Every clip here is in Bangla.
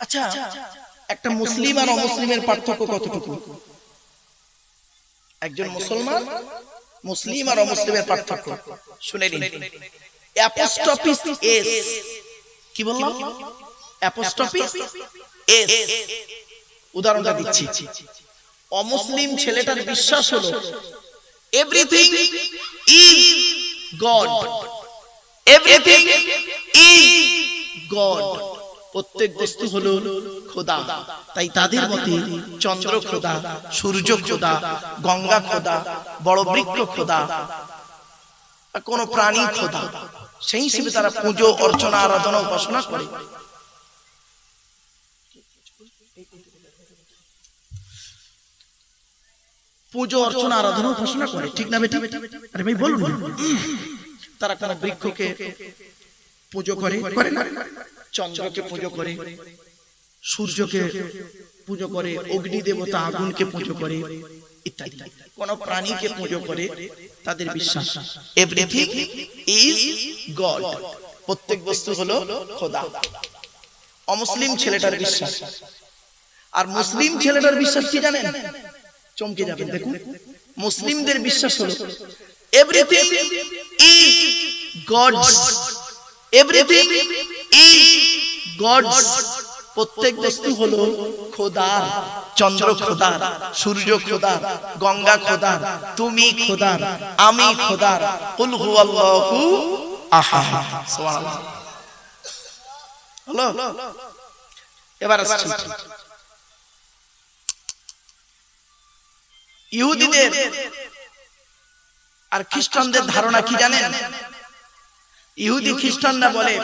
আচ্ছা, একটা মুসলিম আর অমুসলিমের পার্থক্য কতটুকু? একজন মুসলমান, মুসলিম আর অমুসলিমের পার্থক্য শুনে নিন। অ্যাপোস্ট্রফিস এস, কি বললাম? অ্যাপোস্ট্রফিস এস। উদাহরণটা দিচ্ছি। অমুসলিম ছেলেটার বিশ্বাস হলো everything is god, everything is god, প্রত্যেক বস্তু হলো খোদা। তাই তাদের মতে চন্দ্র খোদা, সূর্য খোদা, গঙ্গা খোদা, বড় বৃক্ষ খোদা, কোন প্রাণী খোদা। সেই হিসেবে তারা পুজো অর্চনা আরাধনা উপাসনা করে। পুজো অর্চনা আরাধনা উপাসনা করে, ঠিক না বেটা? আরে ভাই বলুন। তারা কোন বৃক্ষকে পুজো করে, করে না? চন্দ্রকে পুজো করে, সূর্যকে পুজো করে, অগ্নি দেবতা আগুনকে পুজো করে ইত্যাদি। কোন প্রাণীকে পুজো করে, তাদের বিশ্বাস এভরিথিং ইজ গড, প্রত্যেক বস্তু হলো খোদা। অমুসলিম ছেলেটার বিশ্বাস। আর মুসলিম ছেলেটার বিশ্বাস কি জানেন? চমকে যাবেন, দেখুন। মুসলিমদের বিশ্বাস হলো everything is god, everything is god, প্রত্যেক বস্তু হলো খোদা। চন্দ্র খোদা, সূর্য খোদা, গঙ্গা খোদা, তুমি খোদা, আমি খোদা, কুল হুয়াল্লাহু আহাদ। সুবহানাল্লাহ। হলো? এবার আসছি ইহুদিদের আর খ্রিস্টানদের ধারণা কি জানেন? ইহুদি খ্রিস্টানরা বলে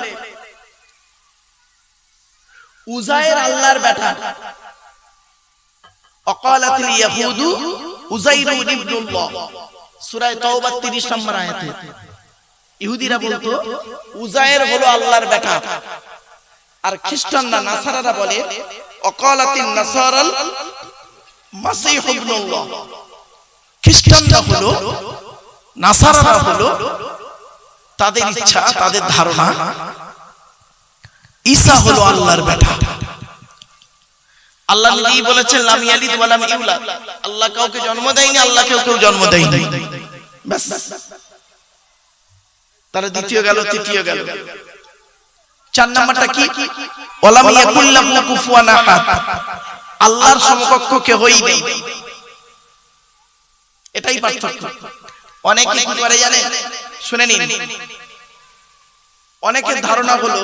উজায়ের আল্লাহর বেটা। অকালাতিল ইয়াহুদু উজাইরু ইবনুল্লাহ, সূরা তাওবা 30 নম্বর আয়াতে ইহুদিরা বলতো উজায়ের হলো আল্লাহর বেটা। আর খ্রিস্টানরা নাসারারা বলে অকালাতিন নাসারাল মাসীহ ইবনুল্লাহ। খ্রিস্টানরা হলো, নাসারারা হলো, তাদের ইচ্ছা, তাদের ধারণা ঈসা হলো আল্লাহর বেটা। আল্লাহ নবী বলেছেন লাম ইয়ালিদ ওয়া লাম ইউলাদ, আল্লাহ কাউকে জন্ম দেয়নি, আল্লাহ কেউ জন্ম দেয়নি। বাস। তাহলে দ্বিতীয় গেল, তৃতীয় গেল। 4 নাম্বারটা কি? ওয়ালাম ইয়াকুল লাহু কুফুয়ান আহাদ, আল্লাহর সমকক্ষ কেউই নেই। এটাই পার্থক্য। অনেকে কি করে জানেন? শুনে নিন। অনেকের ধারণা হলো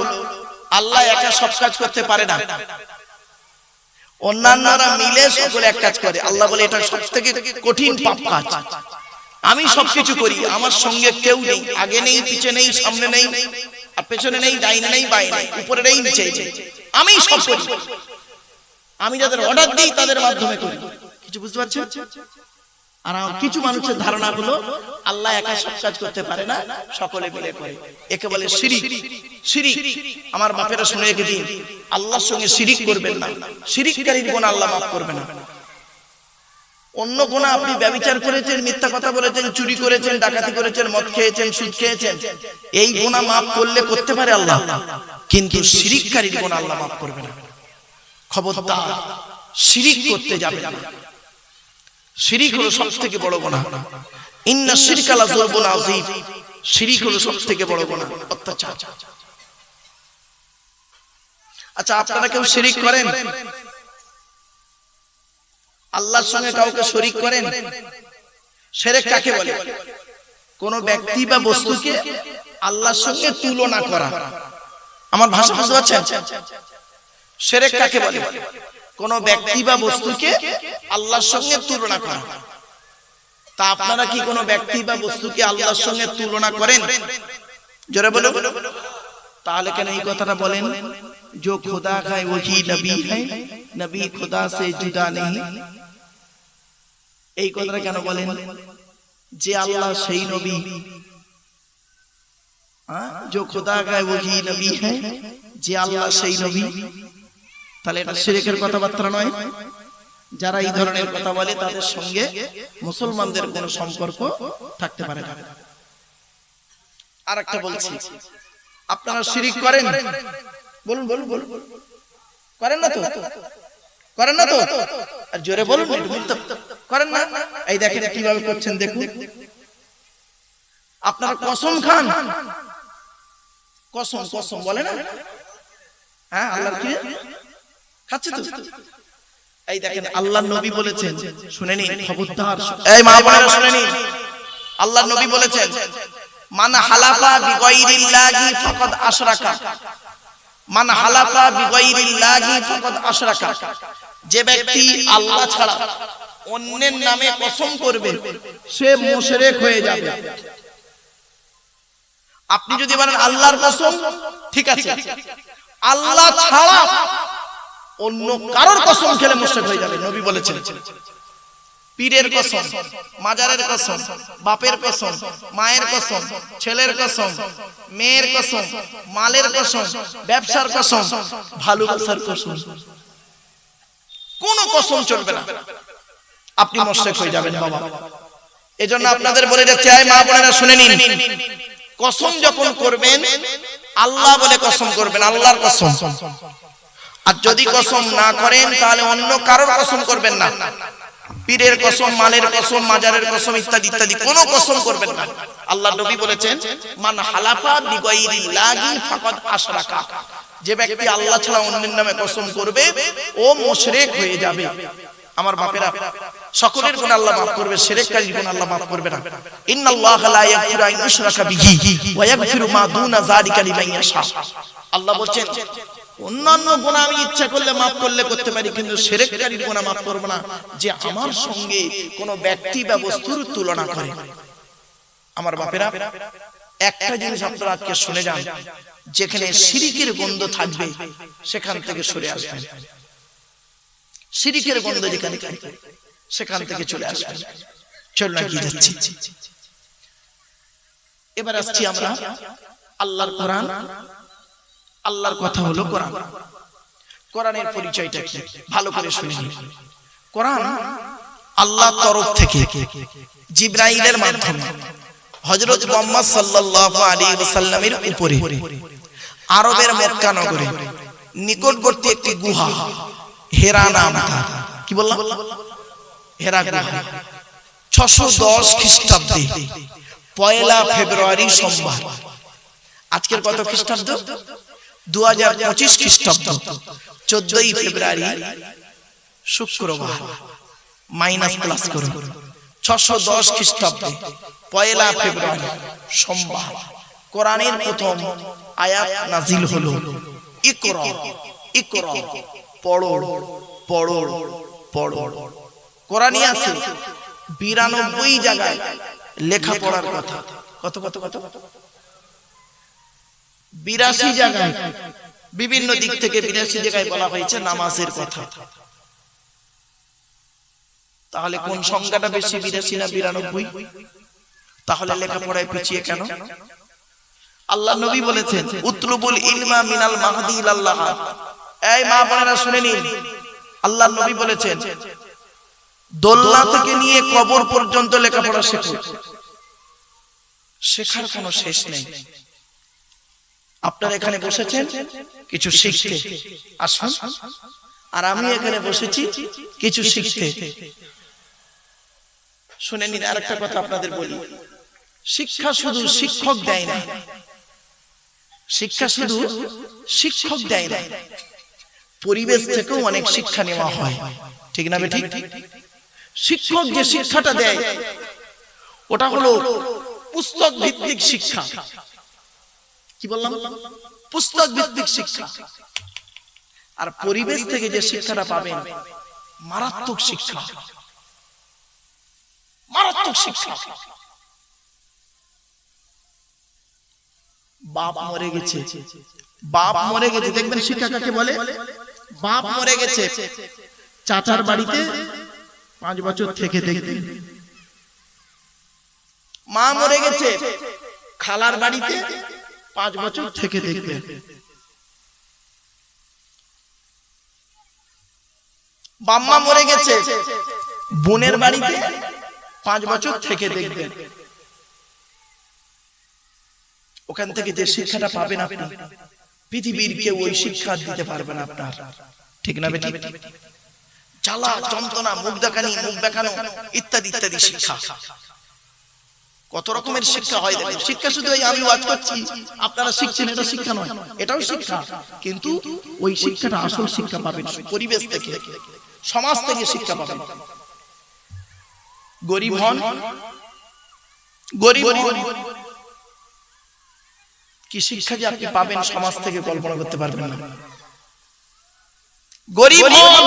আল্লাহ একা সব কাজ করতে পারে না, অন্যান্যরা মিলে সকলে এক কাজ করে। আল্লাহ বলে এটা সবথেকে কঠিন পাপ কাজ। আমি সবকিছু করি, আমার সঙ্গে কেউ নেই, আগে নেই, পিছে নেই, সামনে নেই, আর পেছনে নেই, ডাইনে নেই, বাইরে নেই, উপরে নেই, নিচে নেই, আমি সব করি। আমি যাদের অর্ডার দিই তাদের মাধ্যমে করি। কিছু বুঝতে পারছেন? আর কিছু মানুষের ধারণা হলো আল্লাহ একা সব কাজ করতে পারে না, সকলে মিলে করে। একে বলে শিরিক। শিরিক আমার বাপেরা শুনে রেখে দিন, আল্লাহর সঙ্গে শিরিক করবেন না। শিরিককারীর গুনাহ আল্লাহ মাফ করবে না। অন্য গুনাহ আপনি ব্যভিচার করেছেন, মিথ্যা কথা বলেছেন, চুরি করেছেন, ডাকাতি করেছেন, মদ খেয়েছেন, সুদ খেয়েছেন, এই গুনাহ মাফ করলে করতে পারে আল্লাহ, কিন্তু শিরিককারীর গুনাহ আল্লাহ মাফ করবে না। খবরদার শিরিক করতে যাবে না। শিরিক হলো সবথেকে বড় গুনাহ। ইন্না শিরকা লাযুলমুন আযীম, শিরিক হলো সবথেকে বড় গুনাহ, অত্যাচার। আচ্ছা, আপনারা কেউ শিরিক করেন? আল্লাহর সঙ্গে কাউকে শরীক করেন? শিরক কাকে বলে? কোন ব্যক্তি বা বস্তুকে আল্লাহর সঙ্গে তুলনা করা। আমার ভাষা বুঝতে পারছেন? শিরক কাকে বলে? কোন ব্যক্তি বা বস্তুকে আল্লাহর সঙ্গে তুলনা করা। তা আপনারা কি কোন ব্যক্তি বা বস্তুকে আল্লাহর সঙ্গে তুলনা করেন? জোরে বলো। তাহলে কেন এই কথাটা বলেন, जो खुदा का वही नबी है, नबी खुदा से जुदा नहीं? এই কথাটা কেন বলেন? যে আল্লাহ সেই নবী, जो खुदा का वही नबी है, যে আল্লাহ সেই নবী। তাহলে এটা শিরকের কথাবার্তা নয়। যারা এই ধরনের কথা বলে তাদের সঙ্গে মুসলমানদের কোনো সম্পর্ক থাকতে পারে না। আরেকটা বলছি, আপনারা শিরক করেন? বলুন বলুন বলুন। করেন না তো? করেন না তো? আর জোরে বলুন, করেন না? এই দেখেন কিভাবে করছেন, দেখুন। আপনারা কসম খান, কসম কসম বলে না, হ্যাঁ আল্লাহর কি খাচ্ছে তো। এই দেখেন আল্লাহর নবী বলেছেন, শুনে নিন খবরদার, এই মা বোনেরা শুনে নিন, আল্লাহর নবী বলেছেন, মান হালাফা বিগাইরিল্লাহি ফাকাদ আশরাকা, মান হালাফা বিগাইরিল্লাহি ফাকাদ আশরাকা, যে ব্যক্তি আল্লাহ ছাড়া অন্যের নামে কসম করবে সে মুশরিক হয়ে যাবে। আপনি যদি বলেন আল্লাহর কসম, ঠিক আছে, আল্লাহ ছাড়া অন্য কারোর কসম খেলে মুশরিক হয়ে যাবে। নবী বলেছেন, পীরের কসম, মাজারের কসম, বাপের কসম, মায়ের কসম, ছেলের কসম, মেয়ের কসম, মালের কসম, ব্যবসার কসম, ভালোবাসার কসম, কোন কসম চলবে না, আপনি মুশরিক হয়ে যাবেন বাবা। এজন্য আপনাদের বলে যাচ্ছে, এই মা বোনেরা শুনে নিন, কসম যখন করবেন আল্লাহ বলে কসম করবেন, আল্লাহর কসম। আর যদি কসম না করেন তাহলে অন্য কারোর কসম করবেন না, পীরের কসম, মালের কসম, মাজারের কসম ইত্যাদি ইত্যাদি কোনো কসম করবেন না। আল্লাহর নবী বলেছেন, মান হালাফা বিগাইরিল্লাহি ফাকাদ আশরাকা, যে ব্যক্তি আল্লাহ ছাড়া অন্যের নামে কসম করবে ও মুশরিক হয়ে যাবে। আমার বাপেরা, সকলের গুনাহ আল্লাহ maaf করবে, শিরককারীর গুনাহ আল্লাহ maaf করবে না। ইন্নাল্লাহা লা ইয়াগফিরু আন ইউশরাকা বিহি ওয়া ইয়াগফিরু মা দুনা যালিকা লিমান ইয়াশা। আল্লাহ বলেন, অন্যান্য গুনাহ আমি ইচ্ছা করলে maaf করলে করতে পারি, কিন্তু শিরককারীর গুনাহ maaf করব না, যে আমার সঙ্গে কোন ব্যক্তি বা বস্তুর তুলনা করে। আমার বাপেরা, একটা জিনিস আপনারা আজকে শুনে যান, যেখানে শিরকের গন্ধ থাকবে সেখান থেকে সরে আসবেন, শিরকের গন্ধ যেখানে থাকবে সেখান থেকে চলে আসবেন। চল না কি যাচ্ছি, এবার আসছি আমরা আল্লাহর কোরআন। আল্লাহর কথা হলো কোরআন। কোরআনের পরিচয়টা কি ভালো করে শুনে নিন। কোরআন আল্লাহর তরফ থেকে জিবরাইলের মাধ্যমে হযরত মুহাম্মদ সাল্লাল্লাহু আলাইহি ওয়াসাল্লামের উপরে আরবের মক্কা নগরে নিকটবর্তী একটি গুহা, হেরা নাম তার, কি বললাম, হেরা গুহা, 610 খ্রিস্টাব্দে 1 ফেব্রুয়ারি সোমবার, আজকের কত খ্রিস্টাব্দ, 2025 খ্রিস্টাব্দ, 14 ফেব্রুয়ারি শুক্রবার, মাইনাস প্লাস করুন, 610 খ্রিস্টাব্দে 1 ফেব্রুয়ারি সোমবার কোরআনের প্রথম আয়াত নাজিল হলো, ইকরা ইকরা, পড়ো পড়ো পড়ো। কোরআনে আছে 92 জায়গায় লেখাপড়ার কথা, কত কত কত 82 জায়গায়, বিভিন্ন দিক থেকে 82 জায়গায় বলা হয়েছে নামাজের কথা। তাহলে কোন সংখ্যাটা বেশি, 82 না 92? তাহলে লেখাপড়ায় পিছিয়ে কেন? আল্লাহ নবী বলেছেন, উতলুবুল ইলমা মিনাল মাহদি ইলাল্লাহ। এই মা বোনেরা শুনে নিন, আল্লাহ নবী বলেছেন, দোলনা থেকে নিয়ে কবর পর্যন্ত লেখাপড়া শেখো, শেখার কোনো শেষ নেই। আপনারা এখানে বসেছেন কিছু শিখতে, আসুন, আর আমি এখানে বসেছি কিছু শিখতে। শুনে নিন, আরেকটা কথা আপনাদের বলি, শিক্ষা শুধু শিক্ষক দেয় না, শিক্ষা শুধু শিক্ষক দেয় না, পরিবেশ থেকেও অনেক শিক্ষা নেওয়া হয়, ঠিক না বেঠিক? শিক্ষক যে শিক্ষাটা দেয় ওটা হলো পুস্তক ভিত্তিক শিক্ষা। কি বললাম? পুস্তক ভিত্তিক শিক্ষা। আর পরিবেশ থেকে যে শিক্ষাটা পাবেন মারাত্মক শিক্ষা, মারাত্মক শিক্ষা। বাপ মরে গেছে, বাপ মরে গেছে, দেখবেন শিক্ষা কাকে বলে? বাপ মরে গেছে, চাচার বাড়িতে 5 বছর থেকে দেখবেন। মা মরে গেছে, খালার বাড়িতে 5 বছর থেকে দেখবেন। বাম্মা মরে গেছে, বোনের বাড়িতে 5 বছর থেকে দেখবেন। ওখান থেকে যে শিক্ষাটা পাবেন আপনি, পৃথিবীর কেউ ওই শিক্ষা দিতে পারবে না আপনার। ঠিক না বেটি? জ্বালা যন্ত্রণা, মুখ দেখানি, মুখ দেখানো ইত্যাদি ইত্যাদি শিক্ষা। কত রকমের শিক্ষা হয় দেখুন। শিক্ষা শুধু এই আমি ওয়াজ করছি আপনারা শিখছেন এটা শিক্ষা নয়, এটাও শিক্ষা, কিন্তু ওই শিক্ষাটা আসল শিক্ষা পাবেন পরিবেশ থেকে, সমাজ থেকে শিক্ষা পাবেন। গরিব হন, গরিব হন, কি শিক্ষা যে আপনি পাবেন সমাজ থেকে কল্পনা করতে পারবেন না। গরিব হন,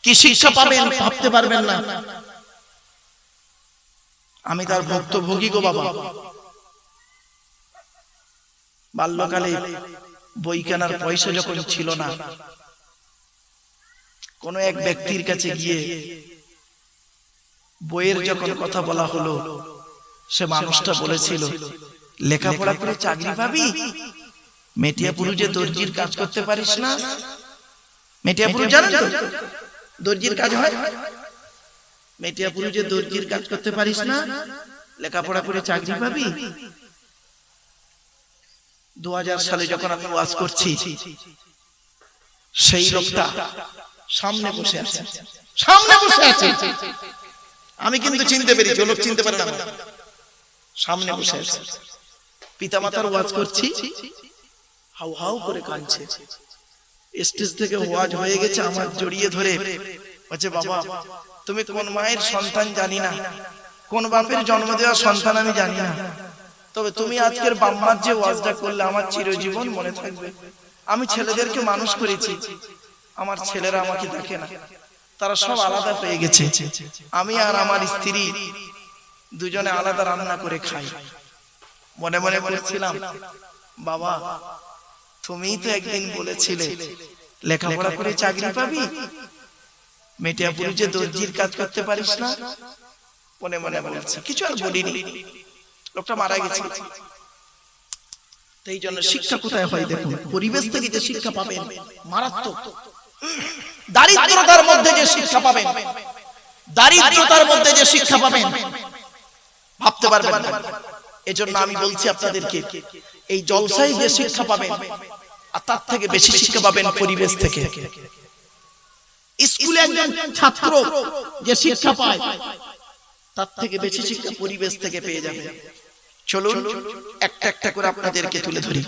কি শিক্ষা পাবেন ভাবতে পারবেন না। আমি তার ভুক্তভোগী গো বাবা। বাল্যকালে বই কেনার পয়সা যখন ছিল না, কোন এক ব্যক্তির কাছে গিয়ে বইয়ের যখন কথা বলা হলো, সে মানুষটা বলেছিল লেখাপড়া করে চাকরি পাবি, মেটিয়াপুরে যে দর্জির কাজ করতে পারিস না, মেটিয়াপুরে জানেন তো দর্জির কাজ হয়, মেটিয়াপুরে যে দর্জির কাজ করতে পারিস না, লেখাপড়া করে চাকরি পাবি। 2000 সালে যখন আমি ওয়াজ করছি, সেই লোকটা সামনে বসে আছে, সামনে বসে আছে। আমি কিন্তু চিনতে পেরেছি, লোক চিনতে পারে না। সামনে বসে আছে, পিতামাতার ওয়াজ করছি, হাউ হাউ করে কাঁদছে। স্টেজ থেকে ওয়াজ হয়ে গেছে, আমার জড়িয়ে ধরে বলছে বাবা তুমি কোন মায়ের সন্তান জানি না, কোন বাপের জন্ম দেওয়া সন্তান আমি জানি না, তবে তুমি আজকের বাম্মার যে ওয়াজটা করলে আমার চিরজীবন মনে থাকবে। আমি ছেলেদেরকে মানুষ করেছি, আমার ছেলেরা আমাকে দেখে না, তারা সব আলাদা হয়ে গেছে, আমি আর আমার স্ত্রী দুজনে আলাদা রান্না করে খাই। মনে মনে বলছিলাম বাবা তুমিই তো একদিন বলেছিলে লেখাপড়া করে চাকরি পাবি, মেটিয়াপুরে যে দর্জির কাজ করতে পারিস না। মনে মনে বলছি, কিছু আর বলিনি। লোকটা মারা গেছে। এই জন্য শিক্ষা কোথায় হয় দেখুন, পরিবেশ থেকে যে শিক্ষা পাবেন মারাত্মক। দারিদ্রতার মধ্যে যে শিক্ষা পাবেন, দারিদ্রতার মধ্যে যে শিক্ষা পাবেন ভাবতে পারবেন না। এজন্য আমি বলছি আপনাদেরকে, এই জলসায় যে শিক্ষা পাবেন আর তার থেকে বেশি শিক্ষা পাবেন পরিবেশ থেকে। স্কুলে একজন ছাত্র যে শিক্ষা পায় তার থেকে বেশি শিক্ষা পরিবেশ থেকে পেয়ে যাবে। চলুন একটা একটা করে আপনাদেরকে তুলে ধরি।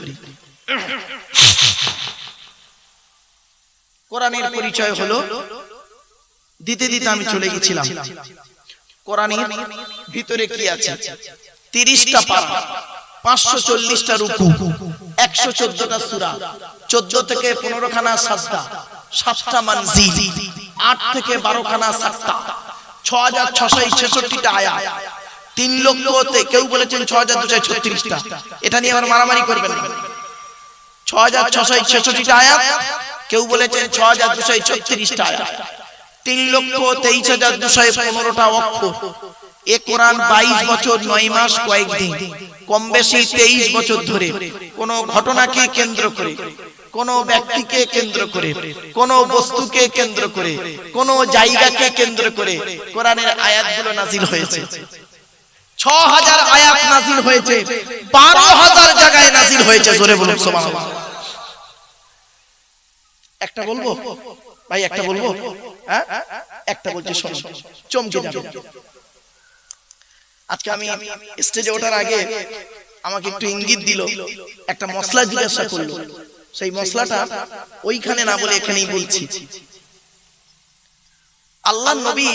কোরআনের পরিচয় হলো, দিতে দিতে আমি চলে গেছিলাম। কোরআনের ভিতরে কি আছে? 30টা পারা, 540টা রুকু, 114টা সূরা, 14 থেকে 15 খানা সাজদা, 7টা মানজিল, 8 থেকে 12 খানা সাক্তা, 6666টা আয়াত, 3 লক্ষতে, কেউ বলেছেন 6236টা। এটা নিয়ে আবার মারামারি করবেন না। 6666টা আয়াত, কেউ বলেছেন 6236টা আয়াত, 3,23,215টা অক্ষর। এ কোরআন 22 বছর 9 মাস কয়েকদিন, কম বেশি 23 বছর ধরে কোন ঘটনাকে কেন্দ্র করে, কোন ব্যক্তিকে কেন্দ্র করে, কোন বস্তুকে কেন্দ্র করে, কোন জায়গাকে কেন্দ্র করে কোরআনের আয়াতগুলো নাজিল হয়েছে। 6000 আয়াত নাজিল হয়েছে, 12000 জায়গায় নাজিল হয়েছে। জোরে বলুন সুবহানাল্লাহ। একটা বলবো ভাই, একটা বলবো, হ্যাঁ একটা বলছি শোনো, চমকে যাবে। আজকে আমি স্টেজে ওঠার আগে আমাকে একটু ইঙ্গিত দিল, একটা মশলা জিজ্ঞাসা করলো। সেই মশলাটা ওইখানে না বলে এখানেই বলছি। আল্লাহর নবী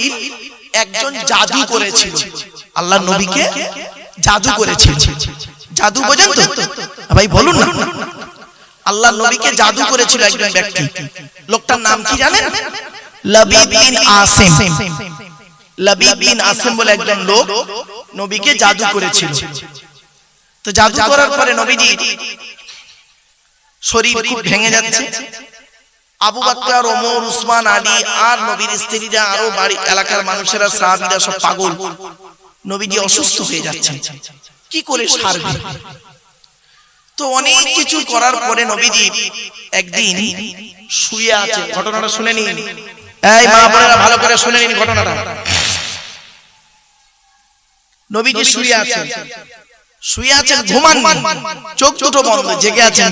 একজন জাদু করেছিল, আল্লাহর নবীকে জাদু করেছিল। জাদু বোঝেন তো ভাই, বলুন না। আল্লাহর নবীকে জাদু করেছিল একজন ব্যক্তি। লোকটার নাম কি জানেন? লাবিদ বিন আসিম। লাবিদ বিন আসিম বলে একজন লোক নবীকে জাদু করেছিল। তো জাদু করার পরে নবীজি শরীর খুব ভেঙে যাচ্ছে। আবু বকর, ওমর, উসমান, আলী আর নবীর স্ত্রীরা, আরো বাড়ি এলাকার মানুষেরা, সাহাবীরা সব পাগল। নবীজি অসুস্থ হয়ে যাচ্ছেন, কি করে সারবে? তো অনেক কিছু করার পরে নবীজি একদিন শুয়ে আছে। ঘটনাটা শুনে নিন, এই মা বোনেরা ভালো করে শুনে নিন ঘটনাটা। নবীজি শুয়ে আছেন, শুয়ে আছেন, ঘুমান, চোখ দুটো বন্ধ, জেগে আছেন,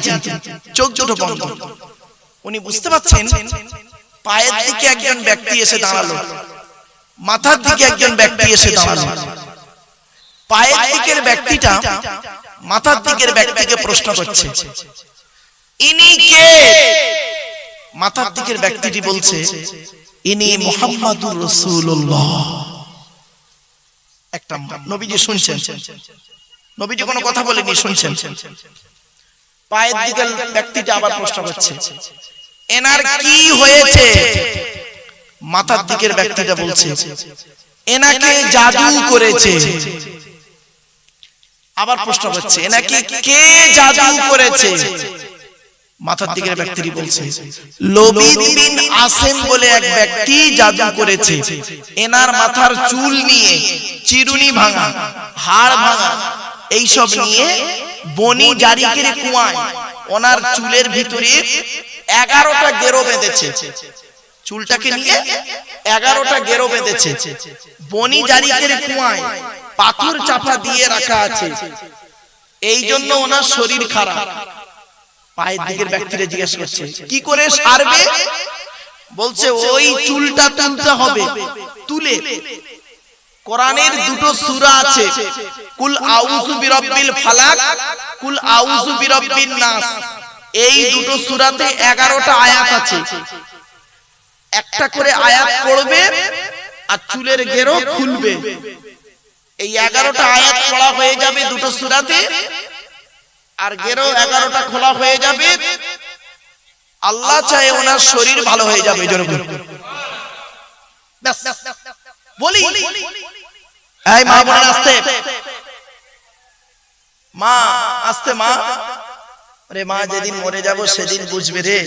চোখ দুটো বন্ধ। উনি বুঝতে পারছেন পায়ের দিকে একজন ব্যক্তি এসে দাঁড়ালো, মাথার দিকে একজন ব্যক্তি এসে দাঁড়ালো। পায়ের দিকের ব্যক্তিটা মাথার দিকের ব্যক্তিকে প্রশ্ন করছে, ইনি কে? মাথার দিকের ব্যক্তিটি বলছে, ইনি মুহাম্মাদুর রাসূলুল্লাহ। একটা নবীজি শুনছেন, নবীজি কোনো কথা বলেনি, শুনছেন। পায়ের দিকের ব্যক্তিটা আবার প্রশ্ন করছে, এনার কি হয়েছে? মাথার দিকের ব্যক্তিটা বলছে, এনাকে জাদু করেছে। আবার প্রশ্ন করছে, এনাকে কে জাদু করেছে? মাথার দিকের ব্যক্তিটি বলছে, লবিদ বিন আসেম বলে এক ব্যক্তি জাদু করেছে। এনার মাথার চুল নিয়ে চিরুনি ভাঙা, হাড় ভাঙা, এইসব নিয়ে বনি জারিকের কুয়ায় ওনার চুলের ভিতরে 11টা গেরো বেঁধেছে। চুলটাকে নিয়ে 11টা গেরো বেঁধেছে। বনি জারিকের কুয়ায় পাথর চাপা দিয়ে রাখা আছে, এই জন্য ওনার শরীর খারাপ। পায়ের দিকের ব্যক্তিরা জিজ্ঞেস করছে, কি করে সারবে? বলছে, ওই চুলটা তুলতে হবে। তুলে কোরআনের দুটো সূরা আছে, কুল আউযু বিরাব্বিল ফালাক, কুল আউযু বিরাব্বিন নাস। এই দুটো সূরাতে 11টা আয়াত আছে। একটা করে আয়াত পড়বে আর চুলের গেরো খুলবে। এই 11টা আয়াত পড়া হয়ে যাবে দুটো সূরাতে, আর গেরো 11টা খোলা হয়ে যাবে। আল্লাহ চায় ওনার শরীর ভালো হয়ে যাবে। বলি এই মা বোন আসতে, মা আসতে, মা আরে মা, যেদিন মরে যাব সেদিন বুঝবে রে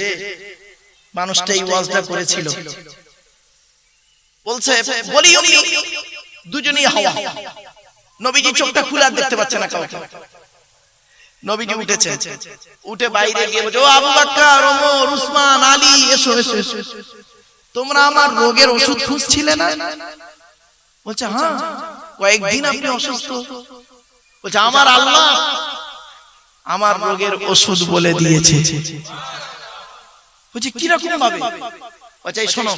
মানুষটা এই ওয়াজটা করেছিল। বলছে, বলি অমনি দুজনেই হাওয়া। নবীজি চোখটা খুলে আর দেখতে পাচ্ছে না কাউকে। নবীজি উঠেছেন, উঠে বাইরে গিয়ে বলছে, ও আবু বকর, ওমর, উসমান, আলী, এসো এসো এসো, তোমরা আমার রোগের ওষুধ খুঁজছিলে না? বলছে, হ্যাঁ, কয়েকদিন আপনি অসুস্থ। বলছে, আমার আল্লাহ আমার রোগের ওষুধ বলে দিয়েছে। বলছে, কিরকম ভাবে? বলছে, শোনো,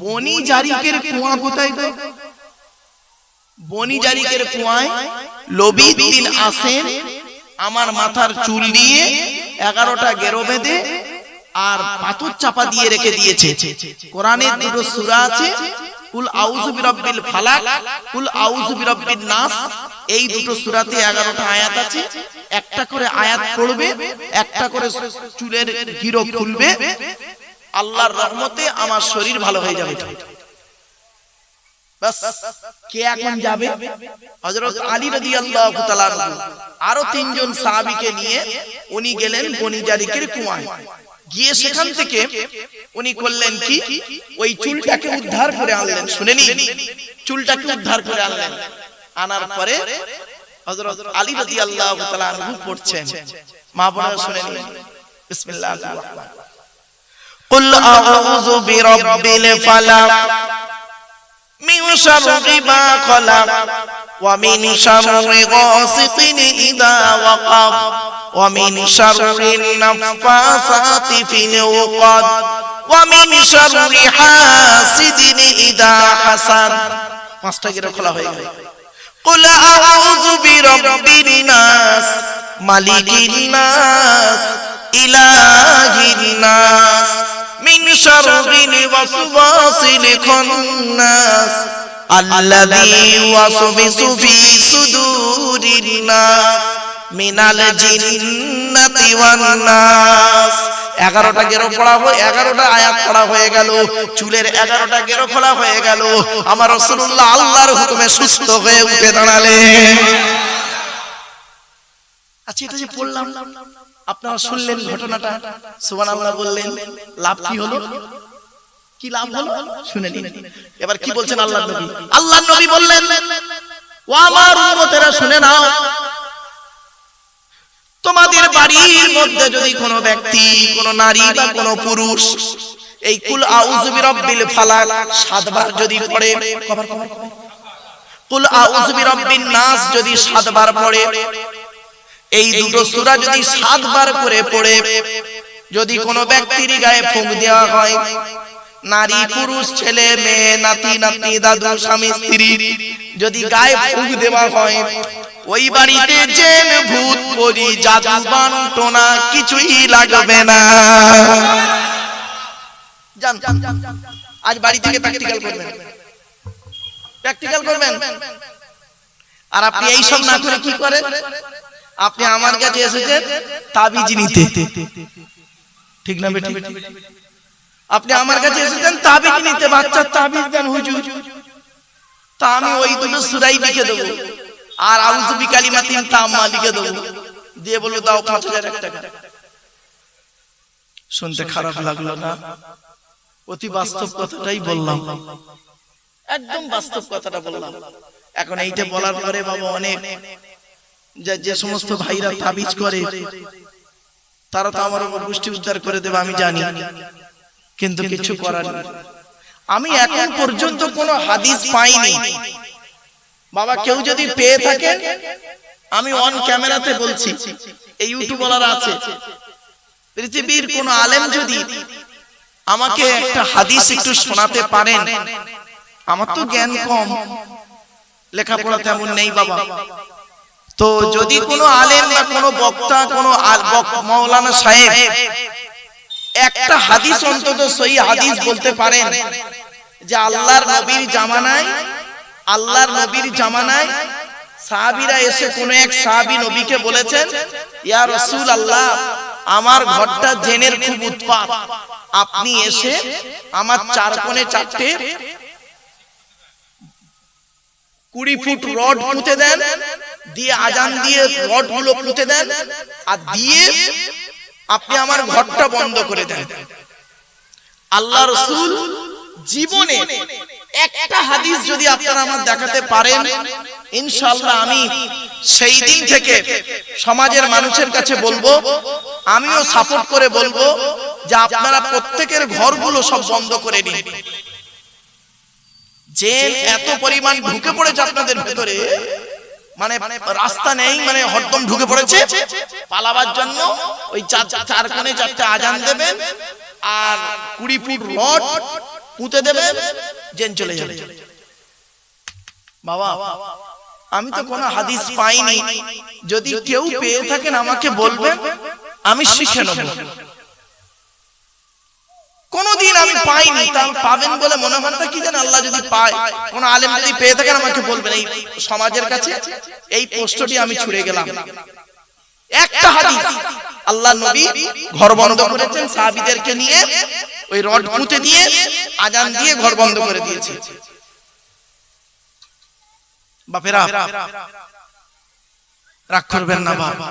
বনি জারিকের কুয়া কোথায় গো? বনি জারিকের কুয়ায় লবিদ বিন আসেম আমার মাথার চুল নিয়ে 11টা গেরো বেঁধে আর পাথর চাপা দিয়ে রেখে দিয়েছে। কোরআনের দুটো সূরা আছে, কুল আউযু বিরাব্বিল ফালাক, কুল আউযু বিরাব্বিন নাস। এই দুটো সূরাতে 11টা আয়াত আছে। একটা করে আয়াত পড়বে, একটা করে চুলের গিরো খুলবে। আল্লাহর রহমতে আমার শরীর ভালো হয়ে যাবে। বাস, কে এখন যাবে? হযরত আলী রাদিয়াল্লাহু তাআলা আরো 3 জন সাহাবীকে নিয়ে উনি গেলেন বনি জারিকের কুয়ায়। গিয়ে সেখান থেকে উনি করলেন কি, ওই চুলটাকে উদ্ধার করে আনলেন। শুনেনি, চুলটাকে উদ্ধার করে আনলেন। আনার পরে হযরত আলী রাদিয়াল্লাহু তাআলা আনহু পড়ছেন। মা বোনেরা শুনেনি, বিসমিল্লাহির রাহমানির রাহিম। কুল আউযু বিরাব্বিল ফালাক মিন শাররি মা খালাক ওয়া মিন শাররি গাসিকিন ইযা ওয়াকাব ওয়া মিন শাররিন নাফাসাতি ফিল উকাদ ওয়া মিন শাররি হাসিদিন ইযা হাসাদ। 5টা গিরো খোলা হয়ে গেল। কুল আউযু বিরাব্বিন নাস মালিকিন নাস ইলাহিন নাস মিন শাররিল ওয়াসওয়াসিল খান্নাস আল্লাযী ওয়াসওয়াসু ফি সুদুরিন নাস মিনাল জিন্নাতি ওয়ান নাস। 11টা গেরো পড়া হয়ে 11টা আয়াত পড়া হয়ে গেল। চুলের 11টা গেরো খোলা হয়ে গেল। আমার রাসূলুল্লাহ আল্লাহর হুকুমে সুস্থ হয়ে উঠে দাঁড়ালেন। আচ্ছা, এটা যে পড়লাম, আপনারা শুনলেন ঘটনাটা, সুবহানাল্লাহ বললেন, লাভ কি হলো? কি লাভ হলো শুনে নিন। এবার কি বলছেন আল্লাহর নবী? আল্লাহর নবী বললেন, ও আমার উম্মতেরা শুনে নাও, তোমাদের বাড়ির মধ্যে যদি কোনো ব্যক্তি, কোনো নারী বা কোনো পুরুষ এই কুল আউযু বিরাব্বিল ফালাক 7 বার যদি পড়ে, কুল আউযু বিরাব্বিন নাস যদি 7 বার পড়ে, এই দুটো সূরা যদি 7 বার করে পড়ে, যদি কোনো ব্যক্তির গায়ে ফুঁক দেওয়া হয়, নারী পুরুষ ছেলে মেয়ে নাতি নাতনি দাদু স্বামী স্ত্রী যদি গায়ে ফুঁক দেওয়া হয়, ওই বাড়িতে জিন ভূত পরি জাদু বানটোনা কিছুই লাগবে না। জান আজ বাড়ি থেকে প্র্যাকটিক্যাল করবেন। আর আপনি এই সব না করে কি করেন? আপনি আমার কাছে এসেছেন তাবিজ নিতে, ঠিক না বেটি? আপনি আমার কাছে এসেছেন তাবিজ নিতে, বাচ্চার তাবিজ দেন হুজুর। তা আমি ওই দুটো সূরাই লিখে দেবো আর আউযু বিকালিমাতিন তাম্মা লিখে দেবো, দিয়ে বলবো দাও 5000 টাকা। শুনতে খারাপ লাগলো না? অতি বাস্তব কথাটাই বললাম, একদম বাস্তব কথাটা বললাম। এখন এইটা বলার পরে বাবা অনেক যে সমস্ত ভাইরা তাবিজ করে তারা তো আমার উপর গোষ্ঠী উদ্ধার করে দেবে আমি জানি, কিন্তু কিছু করার নেই। আমি এখন পর্যন্ত কোনো হাদিস পাইনি বাবা। কেউ যদি পেয়ে থাকেন, আমি অন ক্যামেরাতে বলছি, এই ইউটিউবাররা আছে, পৃথিবীর কোন আলেম যদি আমাকে একটা হাদিস একটু শোনাতে পারেন, আমার তো জ্ঞান কম, লেখাপড়া তেমন নেই বাবা, তো যদি কোনো আলেম বা কোনো বক্তা, কোনো মাওলানা সাহেব একটা হাদিস অন্তত সহি হাদিস বলতে পারেন যে আল্লাহর নবীর জামানায় সাহাবীরা এসে কোন এক সাহাবী নবীকে বলেছেন, ইয়া রাসূলুল্লাহ, আমার ঘরটা জিনের খুব উৎপাত, আপনি এসে আমার চার কোণে চারটে 20 ফুট রড পুঁতে দেন, দিয়ে আজান দিয়ে রড গুলো পুঁতে দেন, আর দিয়ে আপনি আমার ঘরটা বন্ধ করে দেন। আল্লাহ রাসূল জীবনে একটা হাদিস যদি আপনারা আমার দেখাতে পারেন, ইনশাআল্লাহ আমি সেই দিন থেকে সমাজের মানুষের কাছে বলবো, আমিও সাপোর্ট করে বলবো যে আপনারা প্রত্যেকের ঘরগুলো সব বন্ধ করে নিন। জিন এত পরিমাণ ঢুকে পড়েছে আপনাদের ভেতরে, মানে রাস্তা নেই, মানে হরদম ঢুকে পড়েছে। পালাবার জন্য ওই চার কোণে চারটে আজান দেবেন আর 20 ফুট রড পুঁতে দেবেন, জিন চলে যাবে। বাবা আমি তো কোনো হাদিস পাইনি, যদি কেউ পেয়ে থাকেন আমাকে বলবেন, আমি শিখে নেব। কোনদিন আমি পাইনি, তা পাবেন বলে মনে হয় না। কি জানেন, আল্লাহ যদি পায়, কোন আলেম যদি পেয়ে থাকেন আমাকে বলবেন। এই সমাজের কাছে এই পোস্টটি আমি ছুড়ে গেলাম। একটা হাদিস, আল্লাহ নবী ঘর বন্ধ করেছেন সাহাবীদেরকে নিয়ে, ওই রড পুঁতে দিয়ে আজান দিয়ে ঘর বন্ধ করে দিয়েছে। বাপেরা রাগ করবেন না বাবা,